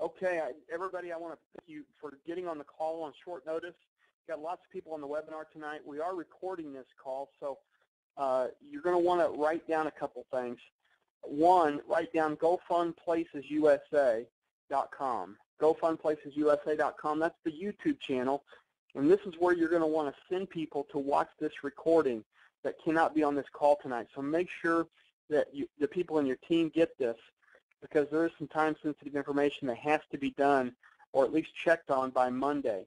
Okay, everybody, I want to thank you for getting on the call on short notice. Got lots of people on the webinar tonight. We are recording this call, so you're going to want to write down a couple things. One, write down GoFunPlacesRewards.com. GoFunPlacesRewards.com. That's the YouTube channel, and this is where you're going to want to send people to watch this recording that cannot be on this call tonight. So make sure that the people in your team get this, because there is some time-sensitive information that has to be done, or at least checked on by Monday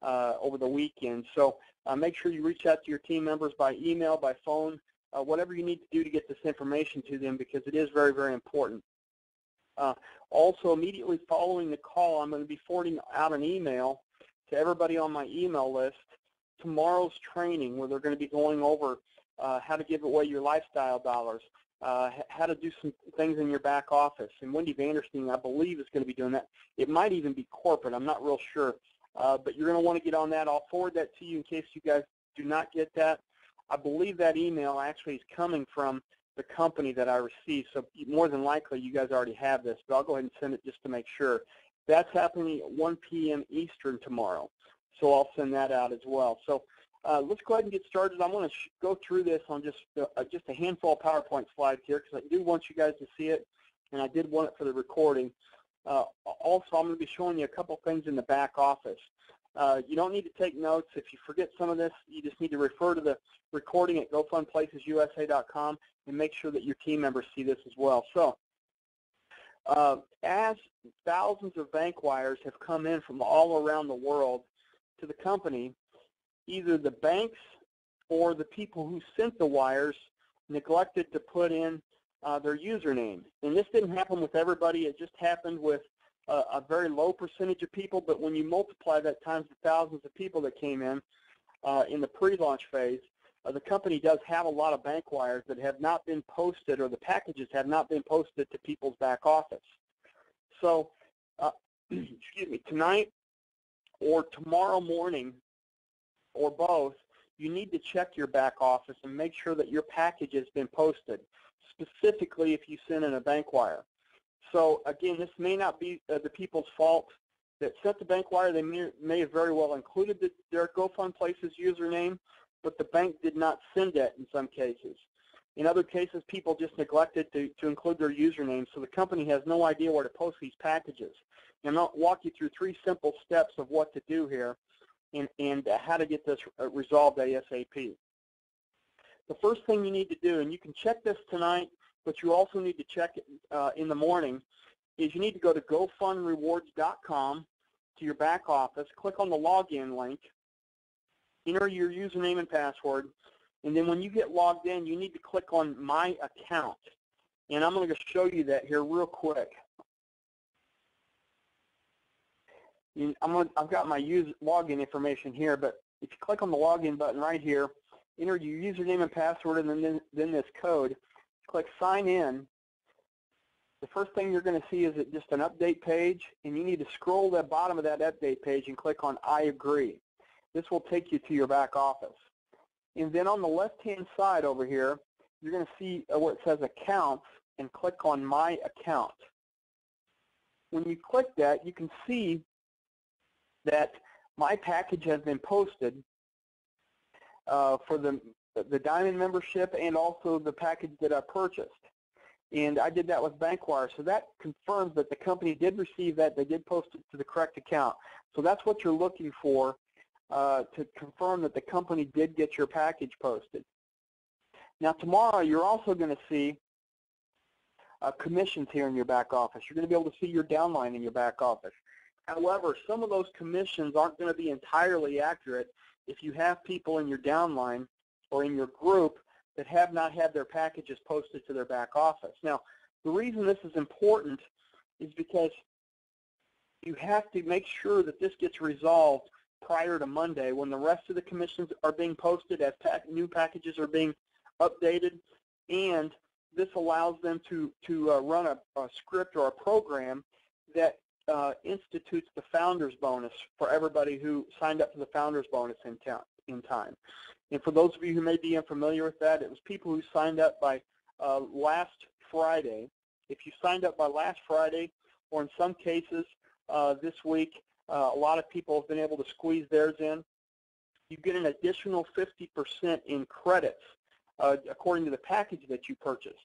over the weekend. So make sure you reach out to your team members by email, by phone, whatever you need to do to get this information to them, because it is very, very important. Also, immediately following the call, I'm going to be forwarding out an email to everybody on my email list, tomorrow's training, where they're going to be going over how to give away your lifestyle dollars, how to do some things in your back office. And Wendy Vanderstein, I believe, is going to be doing that. It might even be corporate. I'm not real sure. But you're going to want to get on that. I'll forward that to you in case you guys do not get that. I believe that email actually is coming from the company that I received, so more than likely you guys already have this, but I'll go ahead and send it just to make sure. That's happening at 1 p.m. Eastern tomorrow, so I'll send that out as well. So let's go ahead and get started. I'm going to go through this on just a handful of PowerPoint slides here, because I do want you guys to see it, and I did want it for the recording. Also, I'm going to be showing you a couple things in the back office. You don't need to take notes. If you forget some of this, you just need to refer to the recording at GoFunPlacesUSA.com and make sure that your team members see this as well. So, as thousands of bank wires have come in from all around the world to the company, either the banks or the people who sent the wires neglected to put in their username. And this didn't happen with everybody. It just happened with a very low percentage of people. But when you multiply that times the thousands of people that came in the pre-launch phase, the company does have a lot of bank wires that have not been posted, or the packages have not been posted to people's back office. So, excuse me, tonight or tomorrow morning, or both, you need to check your back office and make sure that your package has been posted, specifically if you send in a bank wire. So again, this may not be the people's fault that sent the bank wire. They may have very well included their GoFun Places username, but the bank did not send it in some cases. In other cases, people just neglected to include their username, so the company has no idea where to post these packages. And I'll walk you through 3 simple steps of what to do here and how to get this resolved ASAP. The first thing you need to do, and you can check this tonight, but you also need to check it in the morning, is you need to go to GoFunRewards.com to your back office, click on the login link, enter your username and password, and then when you get logged in, you need to click on My Account. And I'm going to show you that here real quick. I've got my login information here, but if you click on the login button right here, enter your username and password, and then this code, click Sign In. The first thing you're going to see is just an update page, and you need to scroll to the bottom of that update page and click on I agree. This will take you to your back office. And then on the left-hand side over here, you're going to see where it says Accounts, and click on My Account. When you click that, you can see that my package has been posted for the Diamond membership and also the package that I purchased. And I did that with Bankwire, so that confirms that the company did receive that. They did post it to the correct account. So that's what you're looking for to confirm that the company did get your package posted. Now tomorrow you're also going to see commissions here in your back office. You're going to be able to see your downline in your back office. However, some of those commissions aren't going to be entirely accurate if you have people in your downline or in your group that have not had their packages posted to their back office. Now, the reason this is important is because you have to make sure that this gets resolved prior to Monday, when the rest of the commissions are being posted as new packages are being updated, and this allows them to run a script or a program that institutes the Founders Bonus for everybody who signed up for the Founders Bonus in time. And for those of you who may be unfamiliar with that, it was people who signed up by last Friday. If you signed up by last Friday, or in some cases this week, a lot of people have been able to squeeze theirs in. You get an additional 50% in credits according to the package that you purchased.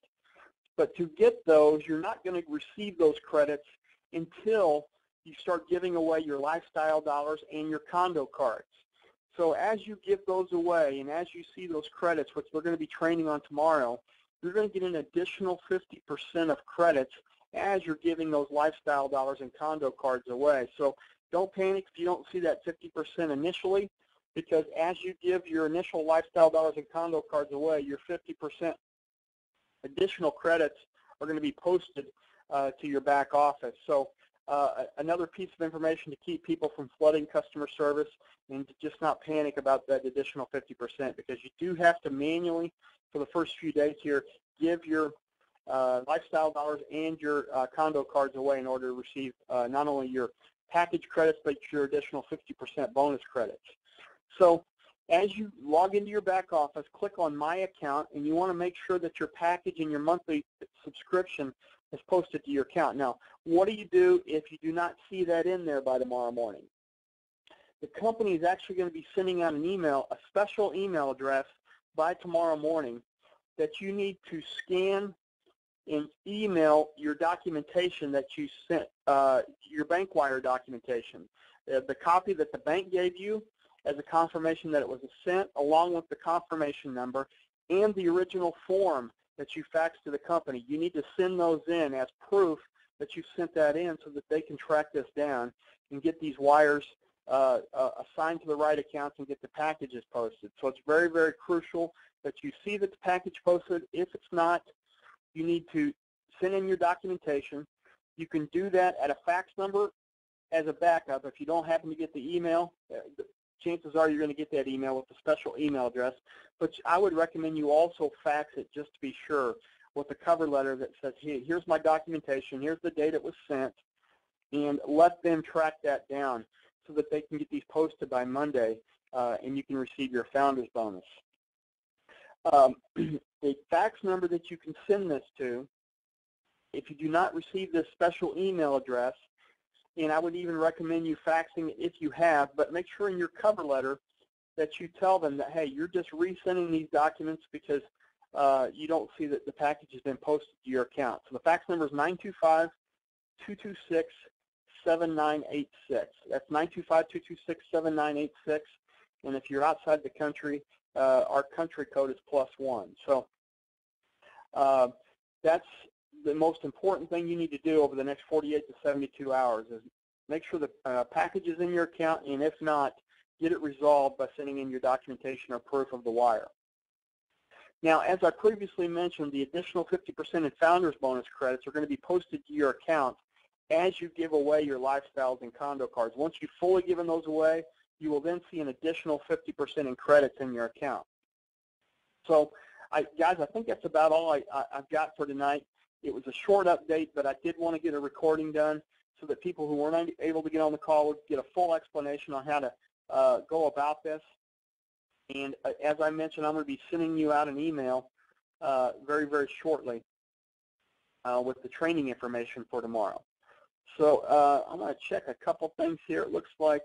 But to get those, you're not going to receive those credits until you start giving away your lifestyle dollars and your condo cards. So as you give those away and as you see those credits, which we're going to be training on tomorrow, you're going to get an additional 50% of credits as you're giving those lifestyle dollars and condo cards away. So don't panic if you don't see that 50% initially, because as you give your initial lifestyle dollars and condo cards away, your 50% additional credits are going to be posted to your back office. So another piece of information to keep people from flooding customer service and to just not panic about that additional 50%, because you do have to manually, for the first few days here, give your lifestyle dollars and your condo cards away in order to receive not only your package credits, but your additional 50% bonus credits. So as you log into your back office, click on My Account, and you want to make sure that your package and your monthly subscription is posted to your account. Now, what do you do if you do not see that in there by tomorrow morning? The company is actually going to be sending out an email, a special email address by tomorrow morning that you need to scan and email your documentation that you sent, your bank wire documentation. The copy that the bank gave you as a confirmation that it was sent, along with the confirmation number and the original form that you faxed to the company. You need to send those in as proof that you sent that in so that they can track this down and get these wires assigned to the right accounts and get the packages posted. So it's very, very crucial that you see that the package posted. If it's not, you need to send in your documentation. You can do that at a fax number as a backup. If you don't happen to get the email, chances are you're going to get that email with the special email address. But I would recommend you also fax it just to be sure, with a cover letter that says, hey, here's my documentation, here's the date it was sent, and let them track that down so that they can get these posted by Monday, and you can receive your founder's bonus. The fax number that you can send this to, if you do not receive this special email address, and I would even recommend you faxing it if you have, but make sure in your cover letter that you tell them that, hey, you're just resending these documents because you don't see that the package has been posted to your account. So the fax number is 925-226-7986. That's 925-226-7986. And if you're outside the country, our country code is +1. So that's the most important thing you need to do over the next 48 to 72 hours is make sure the package is in your account, and if not, get it resolved by sending in your documentation or proof of the wire. Now, as I previously mentioned, the additional 50% in founders bonus credits are going to be posted to your account as you give away your lifestyles and condo cards. Once you've fully given those away, you will then see an additional 50% in credits in your account. So, guys, I think that's about all I've got for tonight. It was a short update, but I did want to get a recording done so that people who weren't able to get on the call would get a full explanation on how to go about this. And as I mentioned, I'm going to be sending you out an email very, very shortly with the training information for tomorrow. So I'm going to check a couple things here. It looks like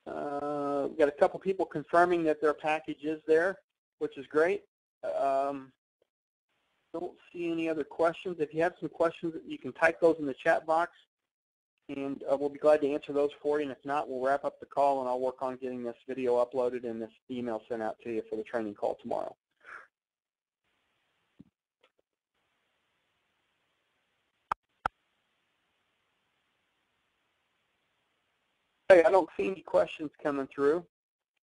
we've got a couple people confirming that their package is there, which is great. Don't see any other questions. If you have some questions, you can type those in the chat box, and we'll be glad to answer those for you. And if not, we'll wrap up the call, and I'll work on getting this video uploaded and this email sent out to you for the training call tomorrow. Hey, I don't see any questions coming through.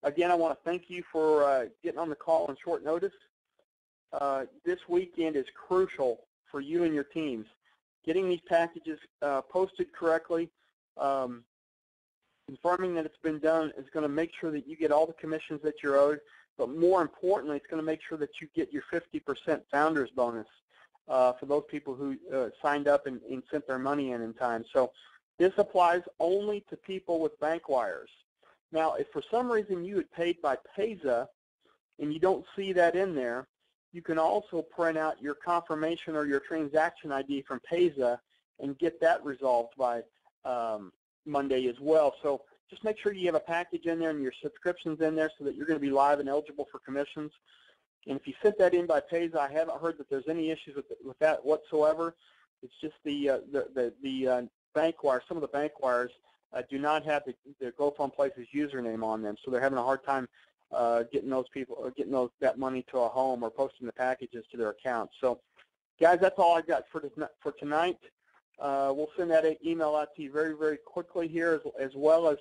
Again, I want to thank you for getting on the call on short notice. This weekend is crucial for you and your teams. Getting these packages posted correctly, confirming that it's been done is going to make sure that you get all the commissions that you're owed, but more importantly, it's going to make sure that you get your 50% founders bonus for those people who signed up and sent their money in time. So this applies only to people with bank wires. Now, if for some reason you had paid by Payza and you don't see that in there, you can also print out your confirmation or your transaction ID from Payza and get that resolved by Monday as well. So just make sure you have a package in there and your subscriptions in there so that you're going to be live and eligible for commissions. And if you sent that in by Payza, I haven't heard that there's any issues with that whatsoever. It's just the bank wire. Some of the bank wires do not have the GoFun Places username on them, so they're having a hard time getting that money to a home or posting the packages to their account. So, guys, that's all I got for tonight. We'll send that email out to you very, very quickly here, as well as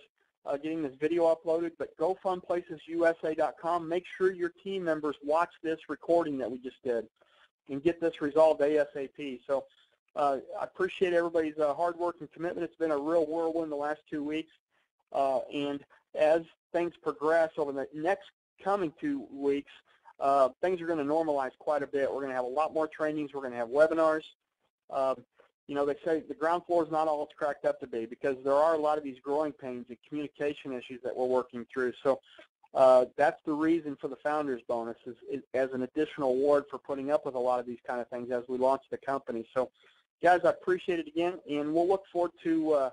getting this video uploaded. But GoFunPlacesUSA.com. Make sure your team members watch this recording that we just did and get this resolved ASAP. So I appreciate everybody's hard work and commitment. It's been a real whirlwind the last 2 weeks. And as things progress over the next coming 2 weeks, things are going to normalize quite a bit. We're going to have a lot more trainings. We're going to have webinars. You know, they say the ground floor is not all it's cracked up to be, because there are a lot of these growing pains and communication issues that we're working through. So that's the reason for the Founders Bonus, is as an additional award for putting up with a lot of these kind of things as we launch the company. So, guys, I appreciate it again, and we'll look forward to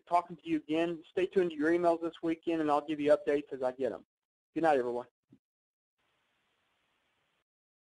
talking to you again. Stay tuned to your emails this weekend, and I'll give you updates as I get them. Good night, everyone.